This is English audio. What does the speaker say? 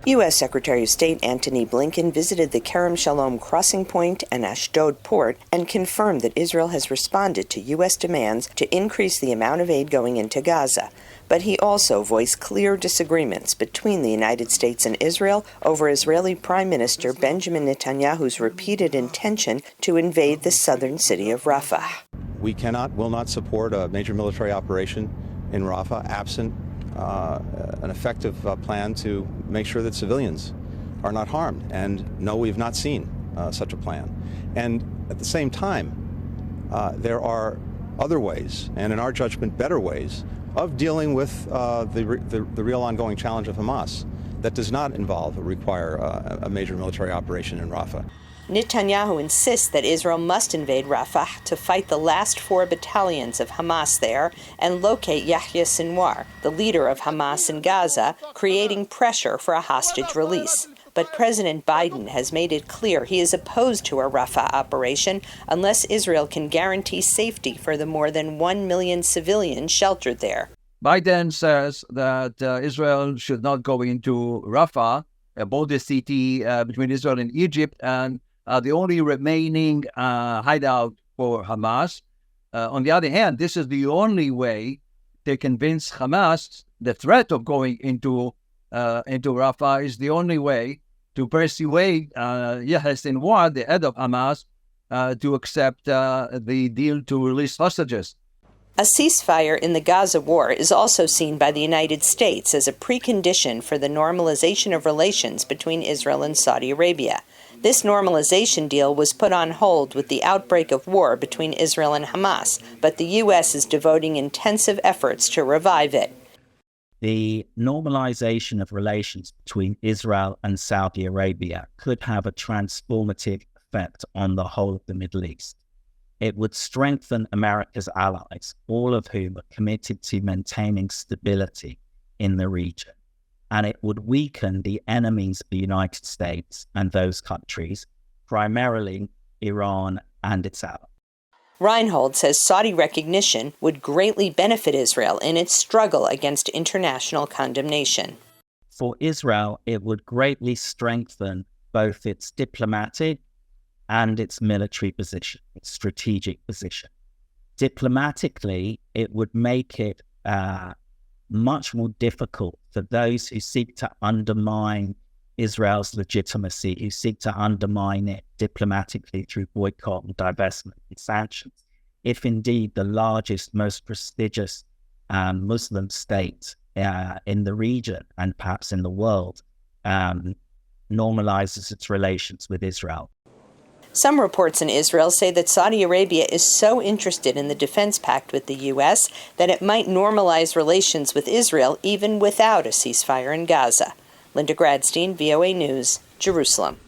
U.S. Secretary of State Antony Blinken visited the Kerem Shalom crossing point and Ashdod port and confirmed that Israel has responded to U.S. demands to increase the amount of aid going into Gaza. But he also voiced clear disagreements between the United States and Israel over Israeli Prime Minister Benjamin Netanyahu's repeated intention to invade the southern city of Rafah. We will not support a major military operation in Rafah absent an effective plan to make sure that civilians are not harmed. And no, we have not seen such a plan. And at the same time, there are other ways, and in our judgment, better ways, of dealing with the real ongoing challenge of Hamas that does not involve or require a major military operation in Rafah. Netanyahu insists that Israel must invade Rafah to fight the last 4 battalions of Hamas there and locate Yahya Sinwar, the leader of Hamas in Gaza, creating pressure for a hostage release. But President Biden has made it clear he is opposed to a Rafah operation unless Israel can guarantee safety for the more than 1 million civilians sheltered there. Biden says that Israel should not go into Rafah, a border city between Israel and Egypt, and the only remaining hideout for Hamas. On the other hand, this is the only way to convince Hamas the threat of going into Rafah is the only way to persuade Yahya Sinwar, the head of Hamas, to accept the deal to release hostages. A ceasefire in the Gaza war is also seen by the United States as a precondition for the normalization of relations between Israel and Saudi Arabia. This normalization deal was put on hold with the outbreak of war between Israel and Hamas, but the U.S. is devoting intensive efforts to revive it. The normalization of relations between Israel and Saudi Arabia could have a transformative effect on the whole of the Middle East. It would strengthen America's allies, all of whom are committed to maintaining stability in the region. And it would weaken the enemies of the United States and those countries, primarily Iran and its allies. Reinhold says Saudi recognition would greatly benefit Israel in its struggle against international condemnation. For Israel, it would greatly strengthen both its diplomatic and its military position, its strategic position. Diplomatically, it would make it much more difficult for those who seek to undermine Israel's legitimacy, who seek to undermine it diplomatically through boycott and divestment and sanctions, if indeed the largest, most prestigious Muslim state in the region and perhaps in the world normalizes its relations with Israel. Some reports in Israel say that Saudi Arabia is so interested in the defense pact with the U.S. that it might normalize relations with Israel even without a ceasefire in Gaza. Linda Gradstein, VOA News, Jerusalem.